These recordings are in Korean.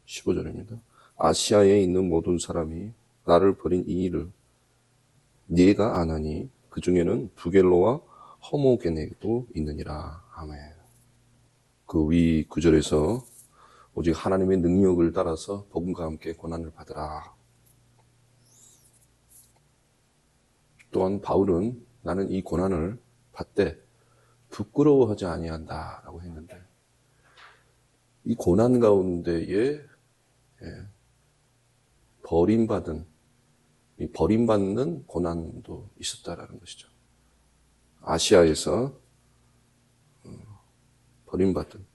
15절입니다. 아시아에 있는 모든 사람이 나를 버린 이 일을 네가 아나니 그 중에는 부겔로와 허모게네도 있느니라. 아멘. 그 위 구절에서 오직 하나님의 능력을 따라서 복음과 함께 고난을 받으라. 또한 바울은 나는 이 고난을 받되 부끄러워하지 아니한다라고 했는데, 이 고난 가운데에 버림받는 고난도 있었다라는 것이죠. 아시아에서 버림받은,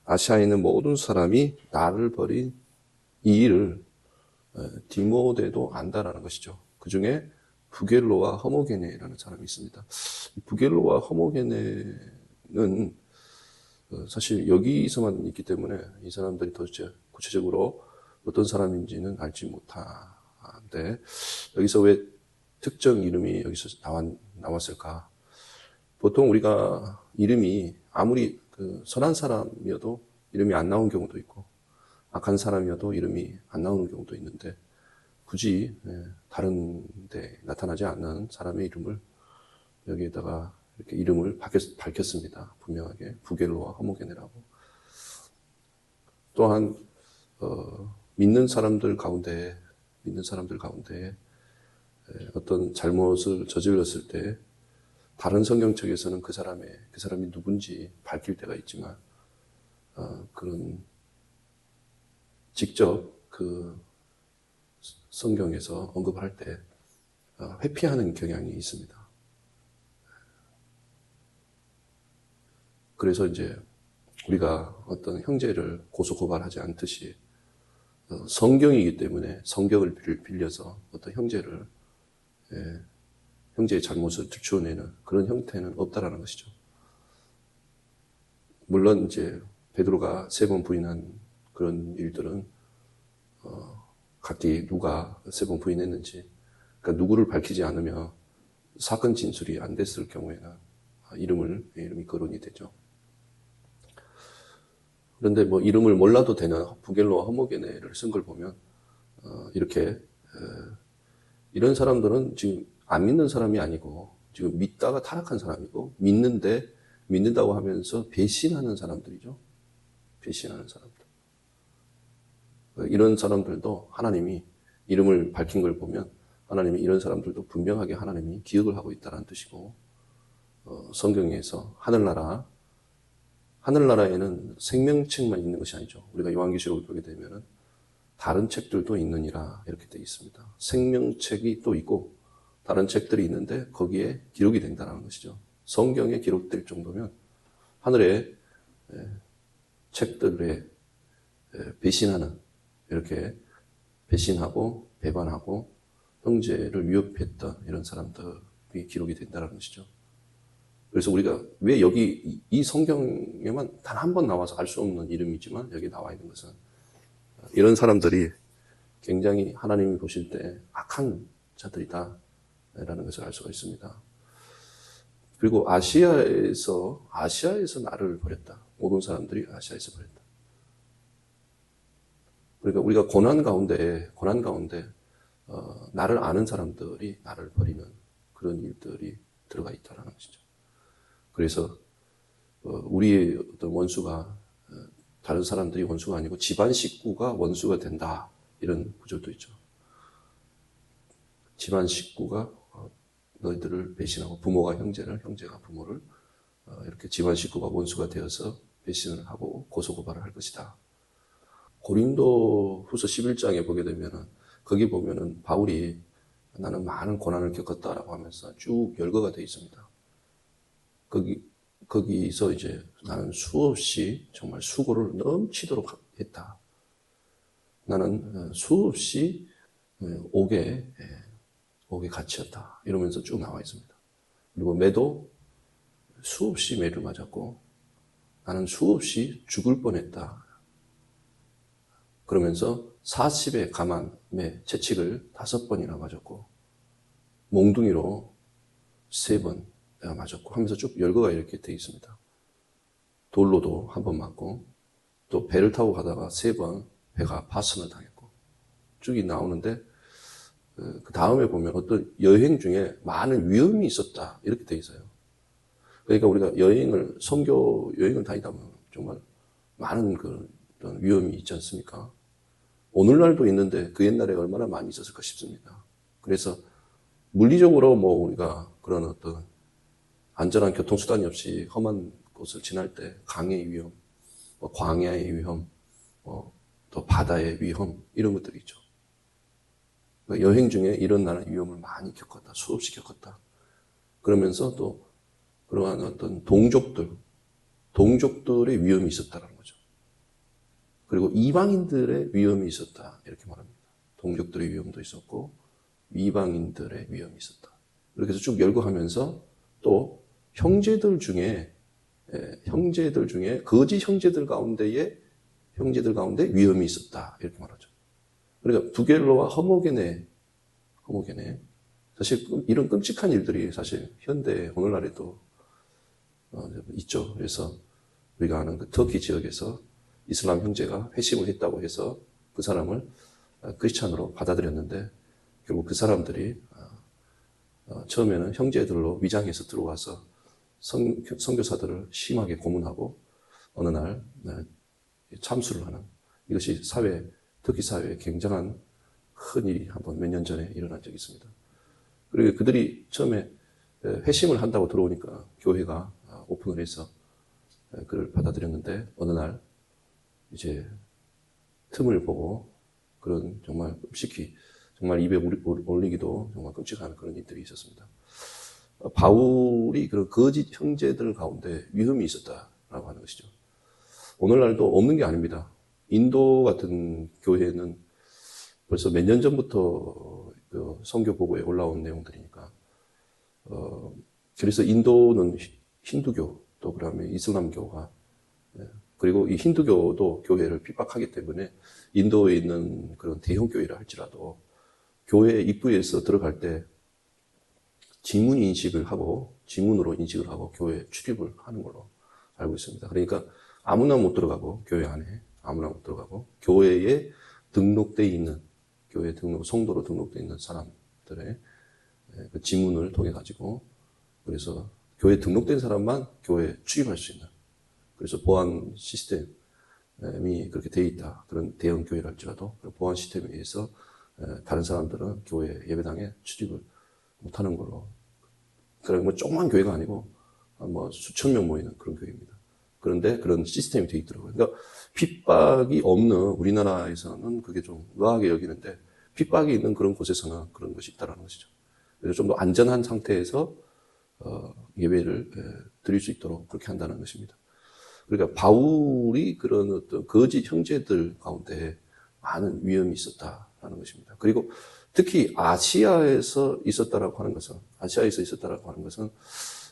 아시아에 있는 모든 사람이 나를 버린 이 일을 디모데도 안다라는 것이죠. 그 중에 부겔로와 허모게네라는 사람이 있습니다. 부겔로와 허모게네는 사실 여기서만 있기 때문에 이 사람들이 도대체 구체적으로 어떤 사람인지는 알지 못하는데, 여기서 왜 특정 이름이 여기서 나왔을까? 보통 우리가 이름이 아무리 선한 사람이어도 이름이 안 나온 경우도 있고, 악한 사람이어도 이름이 안 나오는 경우도 있는데, 굳이 다른 데 나타나지 않는 사람의 이름을 여기에다가 이렇게 이름을 밝혔습니다. 분명하게 부겔로와 허모게네라고. 또한 믿는 사람들 가운데 어떤 잘못을 저질렀을 때 다른 성경책에서는 그 사람이 누군지 밝힐 때가 있지만, 그런 직접 그 성경에서 언급할 때 회피하는 경향이 있습니다. 그래서 이제 우리가 어떤 형제를 고소고발하지 않듯이 성경이기 때문에 성경을 빌려서 어떤 형제의 잘못을 들추어내는 그런 형태는 없다라는 것이죠. 물론 이제 베드로가 3번 부인한 그런 일들은 각기 누가 3번 부인했는지, 그러니까 누구를 밝히지 않으면 사건 진술이 안 됐을 경우에는 이름이 거론이 되죠. 그런데 뭐 이름을 몰라도 되는 부겔로와 허모게네를 쓴 걸 보면 이렇게 이런 사람들은 지금 안 믿는 사람이 아니고 지금 믿다가 타락한 사람이고, 믿는다고 하면서 배신하는 사람들이죠. 배신하는 사람들. 이런 사람들도 하나님이 이름을 밝힌 걸 보면 하나님이 이런 사람들도 분명하게 하나님이 기억을 하고 있다는 뜻이고, 성경에서 하늘나라에는 생명책만 있는 것이 아니죠. 우리가 요한계시록을 보게 되면 다른 책들도 있느니라 이렇게 되어 있습니다. 생명책이 또 있고 다른 책들이 있는데 거기에 기록이 된다는 것이죠. 성경에 기록될 정도면 하늘의 책들에 이렇게 배신하고 배반하고 형제를 위협했던 이런 사람들이 기록이 된다는 것이죠. 그래서 우리가 왜 여기 이 성경에만 단 한 번 나와서 알 수 없는 이름이지만 여기 나와 있는 것은 이런 사람들이 굉장히 하나님이 보실 때 악한 자들이다 라는 것을 알 수가 있습니다. 그리고 아시아에서 나를 버렸다. 모든 사람들이 아시아에서 버렸다. 그러니까 우리가 고난 가운데 나를 아는 사람들이 나를 버리는 그런 일들이 들어가 있다는 것이죠. 그래서 우리의 어떤 원수가 다른 사람들이 원수가 아니고 집안 식구가 원수가 된다, 이런 구절도 있죠. 집안 식구가 너희들을 배신하고, 부모가 형제를, 형제가 부모를, 이렇게 집안 식구가 원수가 되어서 배신을 하고 고소고발을 할 것이다. 고린도 후서 11장에 보게 되면은, 거기 보면은 바울이 나는 많은 고난을 겪었다라고 하면서 쭉 열거가 되어 있습니다. 거기서 이제 나는 수없이 정말 수고를 넘치도록 했다. 나는 수없이 옥에 갇혔다. 이러면서 쭉 나와 있습니다. 그리고 매도 수없이 매를 맞았고, 나는 수없이 죽을 뻔했다. 그러면서 40의 가만매 채찍을 5번이나 맞았고, 몽둥이로 3번 맞았고 하면서 쭉 열거가 이렇게 되어 있습니다. 돌로도 1번 맞고, 또 배를 타고 가다가 3번 배가 파손을 당했고 쭉이 나오는데 그 다음에 보면 어떤 여행 중에 많은 위험이 있었다 이렇게 돼 있어요. 그러니까 우리가 선교 여행을 다니다 보면 정말 많은 그런 위험이 있지 않습니까? 오늘날도 있는데 그 옛날에 얼마나 많이 있었을까 싶습니다. 그래서 물리적으로 우리가 그런 어떤 안전한 교통수단이 없이 험한 곳을 지날 때 강의 위험, 광야의 위험, 또 바다의 위험 이런 것들이 있죠. 여행 중에 일어나는 위험을 많이 겪었다. 수없이 겪었다. 그러면서 또 그러한 어떤 동족들의 위험이 있었다는 거죠. 그리고 이방인들의 위험이 있었다. 이렇게 말합니다. 동족들의 위험도 있었고 이방인들의 위험이 있었다. 이렇게 해서 쭉 열거하면서 또 형제들 중에 거짓 형제들 가운데 위험이 있었다. 이렇게 말하죠. 그러니까 부겔로와 허모게네. 사실 이런 끔찍한 일들이 사실 현대 오늘날에도 있죠. 그래서 우리가 아는 그 터키 지역에서 이슬람 형제가 회심을 했다고 해서 그 사람을 크리스찬으로 받아들였는데 결국 그 사람들이 처음에는 형제들로 위장해서 들어와서 선교사들을 심하게 고문하고 어느 날 참수를 하는 이것이 터키 사회에 굉장한 큰 일이 한번 몇 년 전에 일어난 적이 있습니다. 그리고 그들이 처음에 회심을 한다고 들어오니까 교회가 오픈을 해서 그를 받아들였는데 어느 날 이제 틈을 보고 그런 정말 끔찍히 정말 입에 올리기도 정말 끔찍한 그런 일들이 있었습니다. 바울이 그런 거짓 형제들 가운데 위험이 있었다라고 하는 것이죠. 오늘날도 없는 게 아닙니다. 인도 같은 교회는 벌써 몇 년 전부터 그 선교 보고에 올라온 내용들이니까 그래서 인도는 힌두교 또 그다음에 이슬람교가 그리고 이 힌두교도 교회를 핍박하기 때문에 인도에 있는 그런 대형 교회라 할지라도 교회 입구에서 들어갈 때 지문으로 인식을 하고 교회에 출입을 하는 걸로 알고 있습니다. 그러니까 아무나 못 들어가고 교회 안에 아무나 못 들어가고 교회에 등록돼 있는 성도로 등록돼 있는 사람들의 그 지문을 통해 가지고 그래서 교회에 등록된 사람만 교회에 출입할 수 있는 그래서 보안 시스템이 그렇게 돼 있다. 그런 대형 교회를 할지라도 보안 시스템에 의해서 다른 사람들은 교회 예배당에 출입을 못하는 걸로. 그러니까 조그만 교회가 아니고 수천 명 모이는 그런 교회입니다. 그런데 그런 시스템이 돼 있더라고요. 그러니까 핍박이 없는 우리나라에서는 그게 좀 의아하게 여기는데 핍박이 있는 그런 곳에서는 그런 것이 있다는 것이죠. 그래서 좀 더 안전한 상태에서 예배를 드릴 수 있도록 그렇게 한다는 것입니다. 그러니까 바울이 그런 어떤 거짓 형제들 가운데 많은 위험이 있었다라는 것입니다. 그리고 특히 아시아에서 있었다라고 하는 것은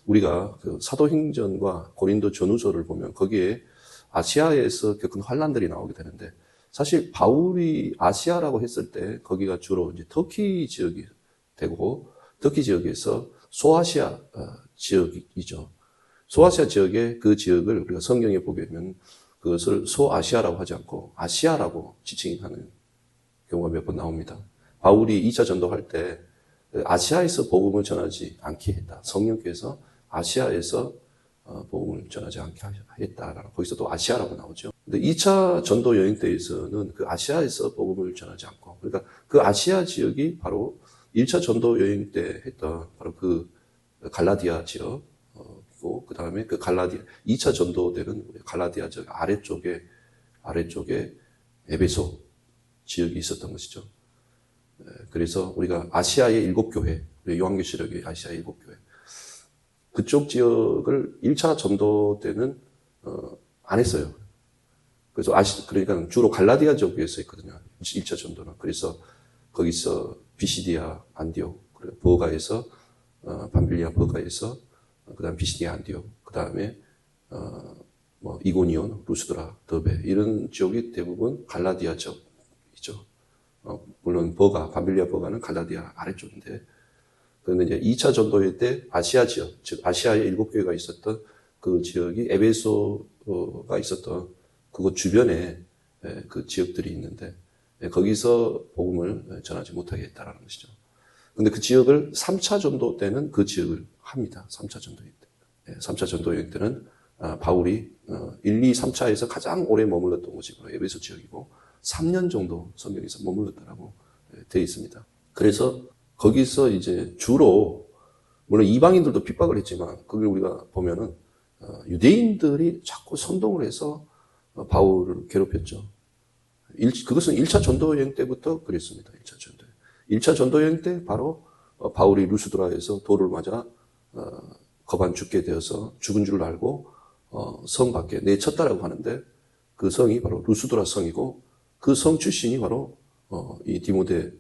우리가 그 사도행전과 고린도 전후서를 보면 거기에 아시아에서 겪은 환란들이 나오게 되는데 사실 바울이 아시아라고 했을 때 거기가 주로 이제 터키 지역이 되고 터키 지역에서 소아시아 지역이죠. 소아시아 지역의 그 지역을 우리가 성경에 보게 되면 그것을 소아시아라고 하지 않고 아시아라고 지칭하는 경우가 몇 번 나옵니다. 바울이 2차 전도할 때 아시아에서 복음을 전하지 않게 했다. 성령께서 아시아에서 복음을 전하지 않게 했다. 거기서 또 아시아라고 나오죠. 근데 2차 전도 여행 때에서는 그 아시아에서 복음을 전하지 않고, 그러니까 그 아시아 지역이 바로 1차 전도 여행 때 했던 바로 그 갈라디아 지역이고, 그 다음에 그 2차 전도 때는 갈라디아 지역 아래쪽에 에베소 지역이 있었던 것이죠. 그래서 우리가 아시아의 7교회, 요한계시록의 아시아의 7교회, 그쪽 지역을 1차 전도 때는 안 했어요. 그래서 그러니까 주로 갈라디아 지역에서 했거든요. 1차 전도는. 그래서 거기서 비시디아, 안디옥, 그리고 버가에서 밤빌리아 버가에서 그다음 비시디아, 안디옥, 그다음에 이고니온, 루스드라, 더베 이런 지역이 대부분 갈라디아 지역이죠. 물론 밤빌리아 버가는 갈라디아 아래쪽인데, 그런데 이제 2차 전도회 때 아시아 지역, 즉 아시아의 7교회가 있었던 그 지역이 에베소가 있었던 그곳 주변에 그 지역들이 있는데 거기서 복음을 전하지 못하게 했다라는 것이죠. 근데 그 지역을 3차 전도 때는 그 지역을 합니다. 3차 전도 여행 때. 3차 전도 여행 때는 바울이 1, 2, 3차에서 가장 오래 머물렀던 곳이 바로 에베소 지역이고 3년 정도 성경에서 머물렀다라고 되어 있습니다. 그래서 거기서 이제 주로 물론 이방인들도 핍박을 했지만 거기 우리가 보면은 유대인들이 자꾸 선동을 해서 바울을 괴롭혔죠. 그것은 1차 전도 여행 때부터 그랬습니다. 1차 전도 여행. 1차 전도 여행 때 바로 바울이 루스드라에서 돌을 맞아 거반 죽게 되어서 죽은 줄 알고 성 밖에 내쳤다라고 하는데 그 성이 바로 루스드라 성이고 그 성 출신이 바로 이 디모데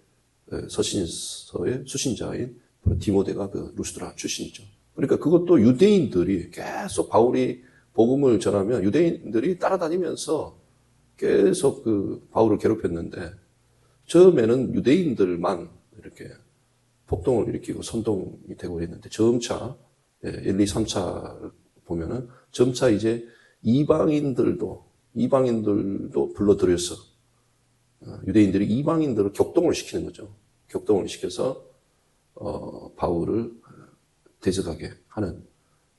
서신서의 수신자인 디모데가 그 루스드라 출신이죠. 그러니까 그것도 유대인들이 계속 바울이 복음을 전하면 유대인들이 따라다니면서 계속 그 바울을 괴롭혔는데 처음에는 유대인들만 이렇게 폭동을 일으키고 선동이 되고 했는데 점차 1, 2, 3차를 보면은 점차 이제 이방인들도 불러들여서 유대인들이 이방인들을 격동을 시키는 거죠. 격동을 시켜서 바울을 대적하게 하는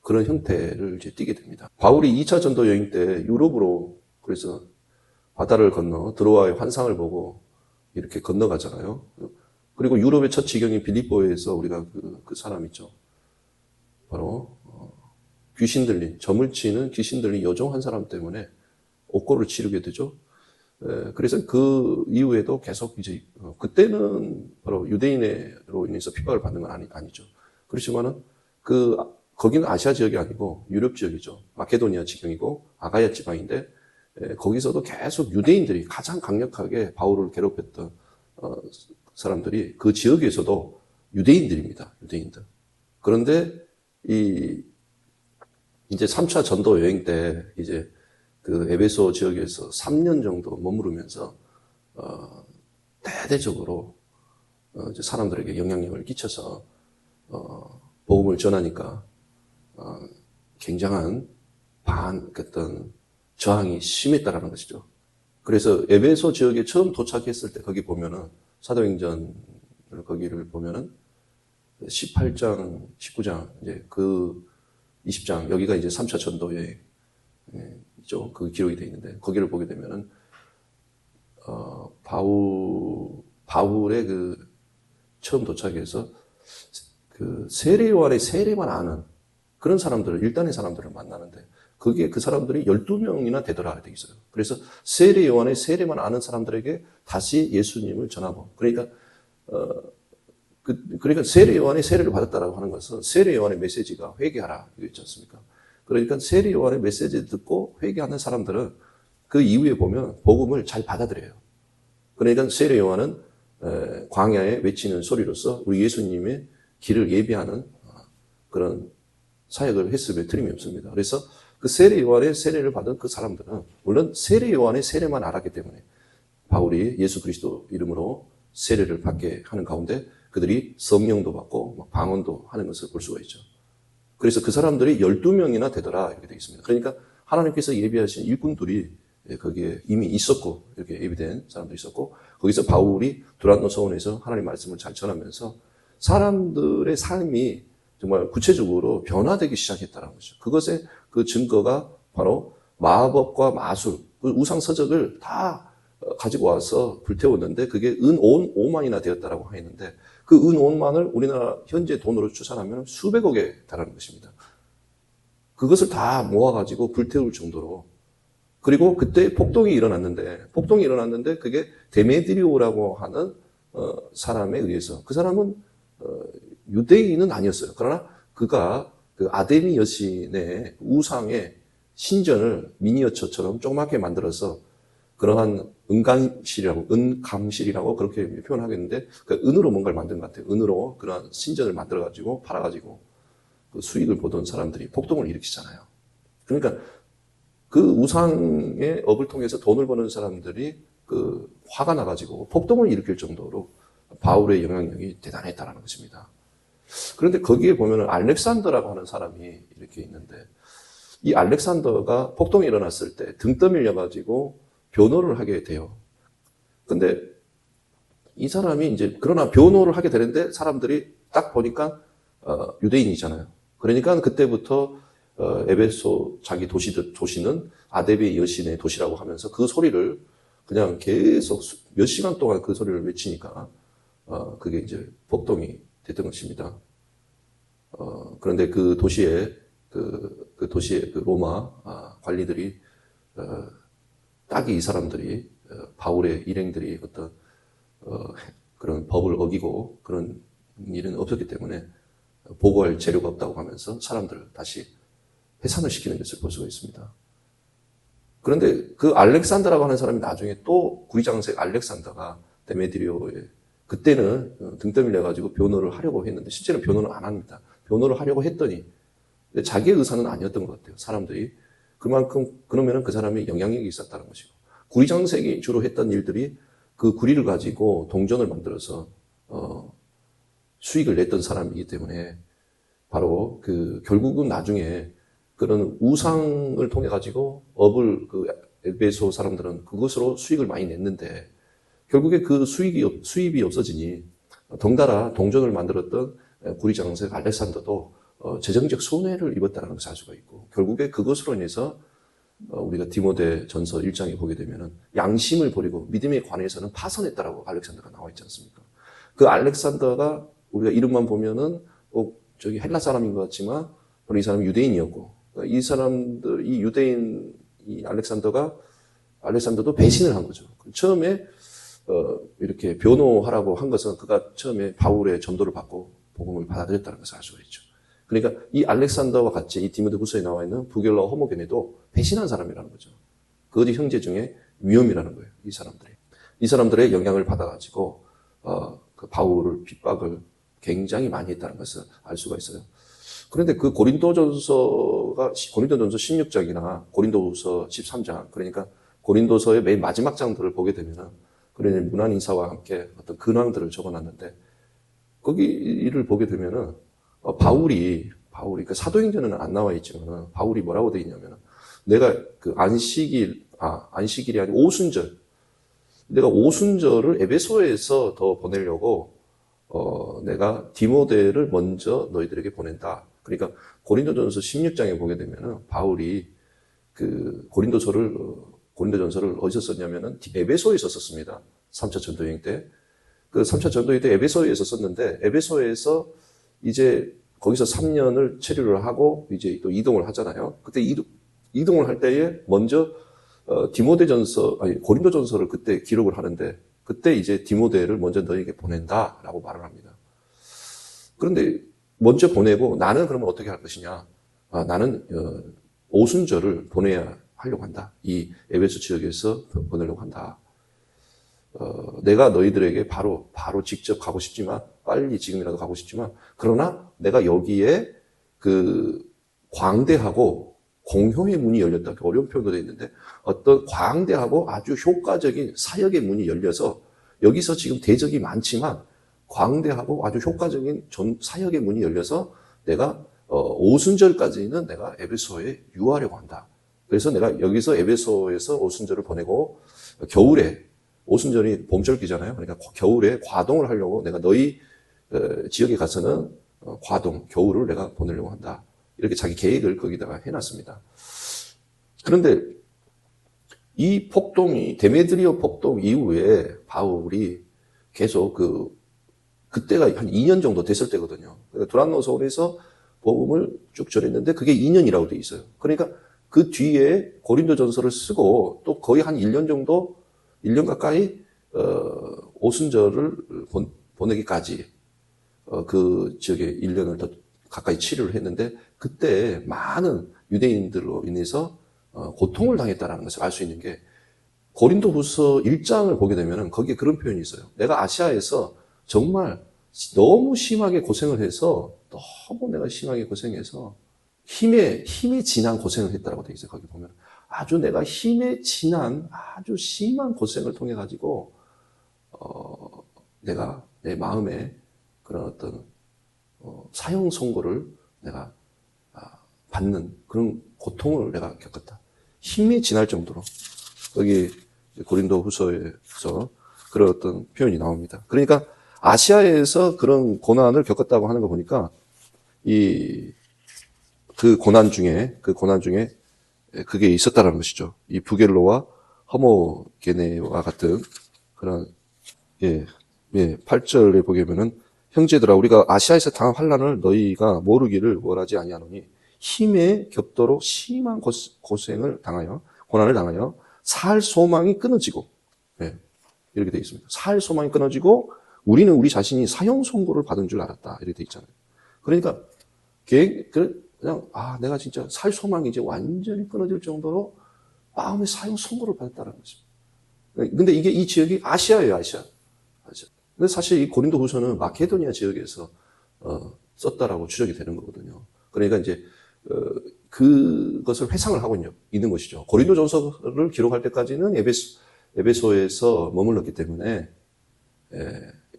그런 형태를 이제 띠게 됩니다. 바울이 2차 전도 여행 때 유럽으로 그래서 바다를 건너 드로아의 환상을 보고 이렇게 건너가잖아요. 그리고 유럽의 첫 지경인 빌립보에서 우리가 그 사람 있죠. 바로 귀신 들린, 점을 치는 귀신 들린 여종 한 사람 때문에 옥고를 치르게 되죠. 그래서 그 이후에도 계속 이제 그때는 바로 유대인으로 인해서 핍박을 받는 건 아니죠. 그렇지만은 거기는 아시아 지역이 아니고 유럽 지역이죠. 마케도니아 지경이고 아가야 지방인데 거기서도 계속 유대인들이 가장 강력하게 바울을 괴롭혔던 사람들이 그 지역에서도 유대인들입니다. 유대인들. 그런데 이제 3차 전도 여행 때 이제 그 에베소 지역에서 3년 정도 머무르면서 대대적으로 이제 사람들에게 영향력을 끼쳐서 복음을 전하니까 굉장한 어떤 저항이 심했다라는 것이죠. 그래서 에베소 지역에 처음 도착했을 때 거기 보면은 사도행전 거기를 보면은 18장, 19장 이제 그 20장 여기가 이제 3차 전도 여행이죠. 그 기록이 되어 있는데 거기를 보게 되면은 바울의 그 처음 도착해서 그 세례 요한의 세례만 아는 그런 사람들을 일단의 사람들을 만나는데 그게 그 사람들이 12명이나 되더라 되어 있어요. 그래서 세례 요한의 세례만 아는 사람들에게 다시 예수님을 전하고 그러니까 세례 요한의 세례를 받았다라고 하는 것은 세례 요한의 메시지가 회개하라 이거 있지 않습니까? 그러니까 세례 요한의 메시지를 듣고 회개하는 사람들은 그 이후에 보면 복음을 잘 받아들여요. 그러니까 세례 요한은 광야에 외치는 소리로서 우리 예수님의 길을 예비하는 그런 사역을 했음에 틀림이 없습니다. 그래서 그 세례 요한의 세례를 받은 그 사람들은 물론 세례 요한의 세례만 알았기 때문에 바울이 예수 그리스도 이름으로 세례를 받게 하는 가운데 그들이 성령도 받고 방언도 하는 것을 볼 수가 있죠. 그래서 그 사람들이 12명이나 되더라 이렇게 되어 있습니다. 그러니까 하나님께서 예비하신 일꾼들이 거기에 이미 있었고 이렇게 예비된 사람도 있었고 거기서 바울이 두란노 서원에서 하나님 말씀을 잘 전하면서 사람들의 삶이 정말 구체적으로 변화되기 시작했다는 거죠. 그것의 그 증거가 바로 마법과 마술, 그 우상서적을 다 가지고 와서 불태웠는데 그게 은 5만이나 되었다라고 했는데 그 은 5만을 우리나라 현재 돈으로 추산하면 수백억에 달하는 것입니다. 그것을 다 모아가지고 불태울 정도로 그리고 그때 폭동이 일어났는데 그게 데메드리오라고 하는 사람에 의해서 그 사람은 유대인은 아니었어요. 그러나 그가 그 아데미 여신의 우상의 신전을 미니어처처럼 조그맣게 만들어서 그러한 은감실이라고 그렇게 표현하겠는데 그 은으로 뭔가를 만든 것 같아요. 은으로 그러한 신전을 만들어가지고 팔아가지고 그 수익을 보던 사람들이 폭동을 일으키잖아요. 그러니까 그 우상의 업을 통해서 돈을 버는 사람들이 그 화가 나가지고 폭동을 일으킬 정도로 바울의 영향력이 대단했다는 것입니다. 그런데 거기에 보면은 알렉산더라고 하는 사람이 이렇게 있는데 이 알렉산더가 폭동이 일어났을 때 등 떠밀려가지고 변호를 하게 돼요. 근데 이 사람이 이제 그러나 변호를 하게 되는데 사람들이 딱 보니까 유대인이잖아요. 그러니까 그때부터 에베소 자기 도시는 아데베 여신의 도시라고 하면서 그 소리를 그냥 계속 몇 시간 동안 그 소리를 외치니까 그게 이제 폭동이 됐던 것입니다. 그런데 그 도시의 그 도시의 그 로마 관리들이 딱이 이 사람들이 바울의 일행들이 어떤 그런 법을 어기고 그런 일은 없었기 때문에 보고할 재료가 없다고 하면서 사람들을 다시 해산을 시키는 것을 볼 수가 있습니다. 그런데 그 알렉산더라고 하는 사람이 나중에 또 구리장색 알렉산더가 데메드리오에 그때는 등 떠밀려가지고 변호를 하려고 했는데 실제는 변호는 안 합니다. 변호를 하려고 했더니 자기의 의사는 아니었던 것 같아요. 사람들이 그만큼 그러면은 그 사람이 영향력이 있었다는 것이고 구리장색이 주로 했던 일들이 그 구리를 가지고 동전을 만들어서 수익을 냈던 사람이기 때문에 바로 그 결국은 나중에 그런 우상을 통해 가지고 업을 그 에베소 사람들은 그것으로 수익을 많이 냈는데 결국에 그 수입이 없어지니 덩달아 동전을 만들었던 구리장색 알렉산더도 재정적 손해를 입었다는 것을 알 수가 있고 결국에 그것으로 인해서 우리가 디모데 전서 1장에 보게 되면은 양심을 버리고 믿음에 관해서는 파선했다라고 알렉산더가 나와 있지 않습니까? 그 알렉산더가 우리가 이름만 보면은 저기 헬라 사람인 것 같지만 이 사람은 유대인이었고 이 사람들 이 유대인 이 알렉산더도 배신을 한 거죠. 처음에 이렇게 변호하라고 한 것은 그가 처음에 바울의 전도를 받고 복음을 받아들였다는 것을 알 수가 있죠. 그러니까 이 알렉산더와 같이 이 디모데후서에 나와 있는 부겔라와 호모게네도 배신한 사람이라는 거죠. 거짓 형제 중에 위험이라는 거예요. 이 사람들의 영향을 받아가지고 그 바울을 핍박을 굉장히 많이 했다는 것을 알 수가 있어요. 그런데 그 고린도전서 16장이나 고린도후서 13장 그러니까 고린도서의 맨 마지막 장들을 보게 되면은 그런 문안 인사와 함께 어떤 근황들을 적어놨는데 거기를 보게 되면은 바울이 그 사도행전에는 안 나와 있지만 바울이 뭐라고 되어 있냐면 내가 그 안식일이 아니고 오순절 내가 오순절을 에베소에서 더 보내려고 내가 디모데를 먼저 너희들에게 보낸다. 그러니까 고린도전서 16장에 보게 되면은 바울이 그 고린도전서를 어디서 썼냐면은 에베소에서 썼습니다. 3차 전도여행 때. 그 3차 전도여행 때 에베소에서 썼는데 에베소에서 이제 거기서 3년을 체류를 하고 이제 또 이동을 하잖아요. 그때 이동을 할 때에 먼저 고린도전서를 그때 기록을 하는데 그때 이제 디모데를 먼저 너에게 보낸다라고 말을 합니다. 그런데 먼저 보내고 나는 그러면 어떻게 할 것이냐? 나는 오순절을 보내야 하려고 한다. 이 에베소 지역에서 보내려고 한다. 내가 너희들에게 바로 직접 가고 싶지만 빨리 지금이라도 가고 싶지만 그러나 내가 여기에 그 광대하고 공효의 문이 열렸다. 어려운 표현도 되어 있는데 어떤 광대하고 아주 효과적인 사역의 문이 열려서 여기서 지금 대적이 많지만 광대하고 아주 효과적인 사역의 문이 열려서 내가 오순절까지는 내가 에베소에 유하려고 한다. 그래서 내가 여기서 에베소에서 오순절을 보내고 겨울에 오순절이 봄절기잖아요. 그러니까 겨울에 과동을 하려고 내가 너희 지역에 가서는 겨울을 내가 보내려고 한다. 이렇게 자기 계획을 거기다가 해놨습니다. 그런데 이 데메드리오 폭동 이후에 바울이 계속 그때가 한 2년 정도 됐을 때거든요. 그러니까 두란노 서울에서 복음을 쭉 전했는데 그게 2년이라고 돼 있어요. 그러니까 그 뒤에 고린도전서를 쓰고 또 거의 한 1년 가까이 오순절을 보내기까지 그 지역에 1년을 더 가까이 치료를 했는데 그때 많은 유대인들로 인해서 고통을 당했다는 것을 알 수 있는 게 고린도후서 1장을 보게 되면 거기에 그런 표현이 있어요. 내가 아시아에서 정말 너무 심하게 고생을 해서 너무 내가 심하게 고생해서 힘에 진한 고생을 했다라고 되어 있어요. 거기 보면 아주 내가 힘에 진한 아주 심한 고생을 통해 가지고 내가 내 마음에 그런 어떤 사형 선고를 내가 받는 그런 고통을 내가 겪었다. 힘이 지날 정도로. 여기 고린도 후서에서 그런 어떤 표현이 나옵니다. 그러니까 아시아에서 그런 고난을 겪었다고 하는 거 보니까 그 고난 중에 그게 있었다는 것이죠. 이 부겔로와 허모게네와 같은 그런 8절에 보게 되면은 형제들아 우리가 아시아에서 당한 환난을 너희가 모르기를 원하지 아니하노니 힘에 겹도록 심한 고생을 당하여 고난을 당하여 살 소망이 끊어지고 이렇게 되어 있습니다. 살 소망이 끊어지고 우리는 우리 자신이 사형 선고를 받은 줄 알았다 이렇게 되어 있잖아요. 그러니까 그냥 내가 진짜 살 소망이 이제 완전히 끊어질 정도로 마음의 사형 선고를 받았다는 것입니다. 근데 이 지역이 아시아예요, 아시아. 근데 사실 이 고린도 후서는 마케도니아 지역에서 썼다라고 추정이 되는 거거든요. 그러니까 이제 그것을 회상을 하고 있는 것이죠. 고린도 전서를 기록할 때까지는 에베소에서 머물렀기 때문에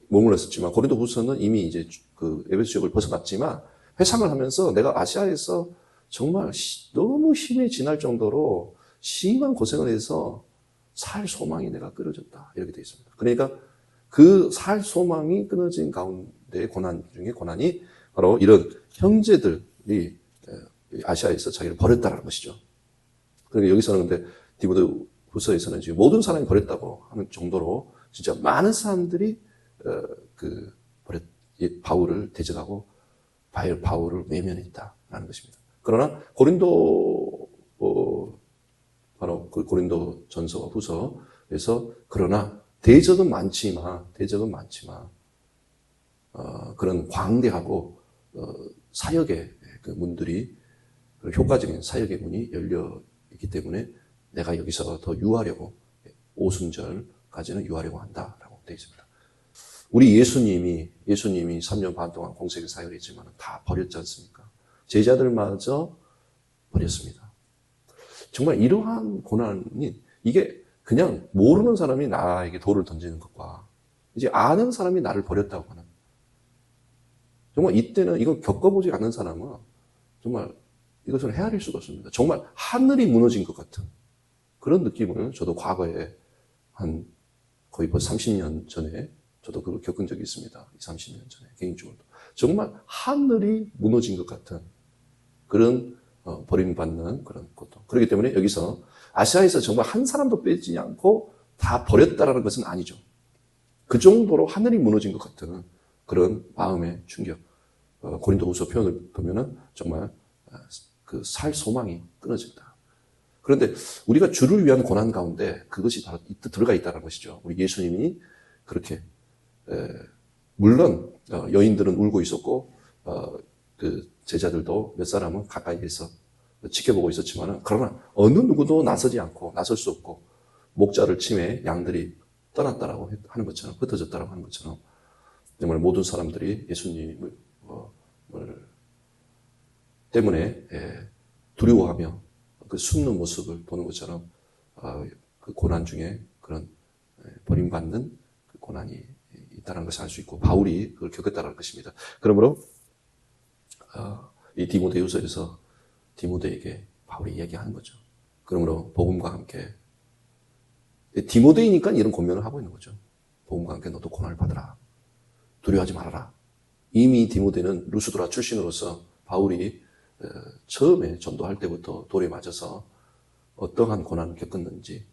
머물렀었지만 고린도 후서는 이미 이제 그 에베소 지역을 벗어났지만 회상을 하면서 내가 아시아에서 정말 너무 힘이 지날 정도로 심한 고생을 해서 살 소망이 내가 끊어졌다 이렇게 되어 있습니다. 그러니까 그 살 소망이 끊어진 가운데 고난 중에 고난이 바로 이런 형제들이 아시아에서 자기를 버렸다는 것이죠. 그러니까 여기서는 근데 디모데 후서에서는 지금 모든 사람이 버렸다고 하는 정도로 진짜 많은 사람들이 바울을 대적하고 바울을 외면했다라는 것입니다. 그러나 바로 그 고린도 전서와 후서에서 그러나 대적은 많지만 그런 광대하고 사역의 그 문들이 효과적인 사역의 문이 열려 있기 때문에 내가 여기서 더 유하려고 오순절까지는 유하려고 한다라고 되어 있습니다. 우리 예수님이 3년 반 동안 공생의 사역을 했지만 다 버렸지 않습니까? 제자들마저 버렸습니다. 정말 이러한 고난이 이게 그냥 모르는 사람이 나에게 돌을 던지는 것과 이제 아는 사람이 나를 버렸다고 하는 정말 이때는 이걸 겪어보지 않는 사람은 정말 이것을 헤아릴 수가 없습니다. 정말 하늘이 무너진 것 같은 그런 느낌을 저도 과거에 한 거의 벌써 30년 전에 저도 그걸 겪은 적이 있습니다. 30년 전에 개인적으로도. 정말 하늘이 무너진 것 같은 그런 버림받는 그런 고통. 그렇기 때문에 여기서 아시아에서 정말 한 사람도 빼지 않고 다 버렸다라는 것은 아니죠. 그 정도로 하늘이 무너진 것 같은 그런 마음의 충격. 고린도후서 표현을 보면은 정말 그 살 소망이 끊어진다. 그런데 우리가 주를 위한 고난 가운데 그것이 바로 들어가 있다는 것이죠. 우리 예수님이 그렇게 물론 여인들은 울고 있었고 그 제자들도 몇 사람은 가까이에서 지켜보고 있었지만 그러나 어느 누구도 나설 수 없고 목자를 치매 양들이 떠났다라고 하는 것처럼 흩어졌다라고 하는 것처럼 정말 모든 사람들이 예수님을 때문에 두려워하며 그 숨는 모습을 보는 것처럼 그 고난 중에 그런 버림받는 그 고난이 있다는 것을 알 수 있고 바울이 그걸 겪었다는 것입니다. 그러므로 이 디모데후서에서 디모데에게 바울이 이야기하는 거죠. 그러므로 복음과 함께 디모데이니까 이런 권면을 하고 있는 거죠. 복음과 함께 너도 고난을 받으라. 두려워하지 말아라. 이미 디모데는 루스드라 출신으로서 바울이 처음에 전도할 때부터 돌에 맞아서 어떠한 고난을 겪었는지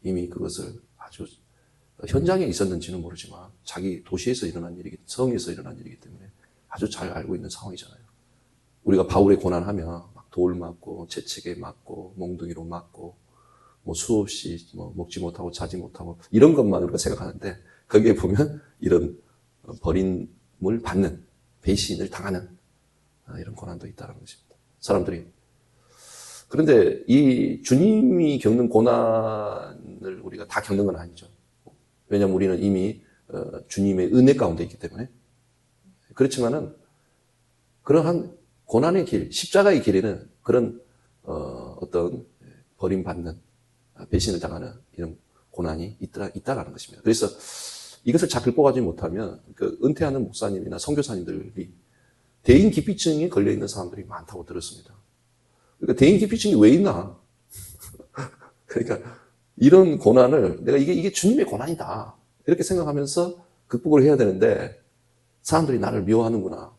이미 그것을 아주 현장에 있었는지는 모르지만 자기 도시에서 일어난 일이기 성에서 일어난 일이기 때문에 아주 잘 알고 있는 상황이잖아요. 우리가 바울의 고난하면 막 돌 맞고 채찍에 맞고 몽둥이로 맞고 뭐 수없이 뭐 먹지 못하고 자지 못하고 이런 것만 우리가 생각하는데 거기에 보면 이런 버림을 받는 배신을 당하는 이런 고난도 있다는 것입니다. 사람들이 그런데 이 주님이 겪는 고난을 우리가 다 겪는 건 아니죠. 왜냐하면 우리는 이미 주님의 은혜 가운데 있기 때문에 그렇지만은 그러한 고난의 길, 십자가의 길에는 그런 어떤 버림받는 배신을 당하는 이런 고난이 있다라는 것입니다. 그래서 이것을 잘 극복하지 못하면 그 은퇴하는 목사님이나 선교사님들이 대인 기피증에 걸려 있는 사람들이 많다고 들었습니다. 그러니까 대인기피증이 왜 있나? 그러니까 이런 고난을 내가 이게 주님의 고난이다 이렇게 생각하면서 극복을 해야 되는데 사람들이 나를 미워하는구나.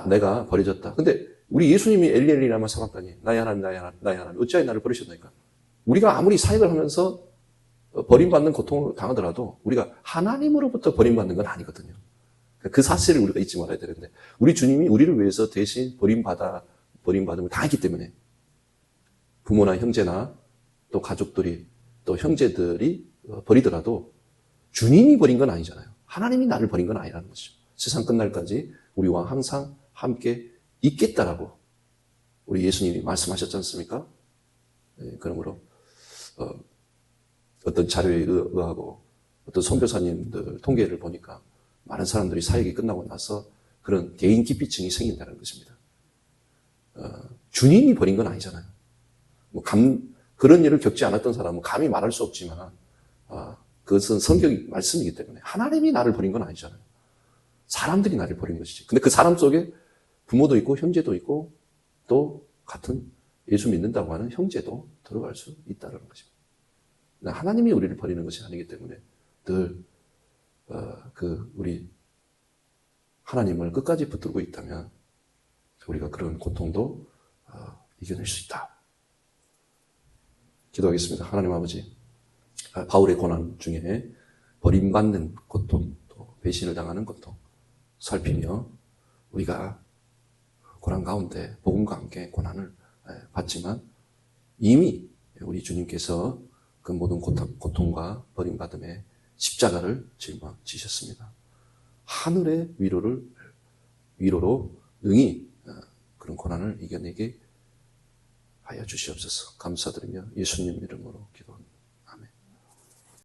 내가 버려졌다. 근데 우리 예수님이 엘리엘리라만 사박다니 나의 하나님 나의 하나님 나의 하나님 어찌하여 나를 버리셨나니까. 우리가 아무리 사역을 하면서 버림받는 고통을 당하더라도 우리가 하나님으로부터 버림받는 건 아니거든요. 그 사실을 우리가 잊지 말아야 되는데 우리 주님이 우리를 위해서 대신 버림받음을 당했기 때문에 부모나 형제나 또 가족들이 또 형제들이 버리더라도 주님이 버린 건 아니잖아요. 하나님이 나를 버린 건 아니라는 것이죠. 세상 끝날까지 우리와 항상 함께 있겠다라고 우리 예수님이 말씀하셨지 않습니까? 그러므로 어떤 자료에 의하고 어떤 선교사님들 통계를 보니까 많은 사람들이 사역이 끝나고 나서 그런 개인 기피증이 생긴다는 것입니다. 주님이 버린 건 아니잖아요. 그런 일을 겪지 않았던 사람은 감히 말할 수 없지만 그것은 성경의 말씀이기 때문에 하나님이 나를 버린 건 아니잖아요. 사람들이 나를 버린 것이지. 근데 그 사람 속에 부모도 있고 형제도 있고 또 같은 예수 믿는다고 하는 형제도 들어갈 수 있다는 것입니다. 하나님이 우리를 버리는 것이 아니기 때문에 늘 우리 하나님을 끝까지 붙들고 있다면 우리가 그런 고통도 이겨낼 수 있다. 기도하겠습니다. 하나님 아버지, 바울의 고난 중에 버림받는 고통, 또 배신을 당하는 고통 살피며 우리가 고난 가운데 복음과 함께 고난을 받지만 이미 우리 주님께서 그 모든 고통과 버림받음의 십자가를 짊어지셨습니다. 하늘의 위로로 능히 그런 고난을 이겨내게 하여 주시옵소서. 감사드리며 예수님 이름으로 기도합니다.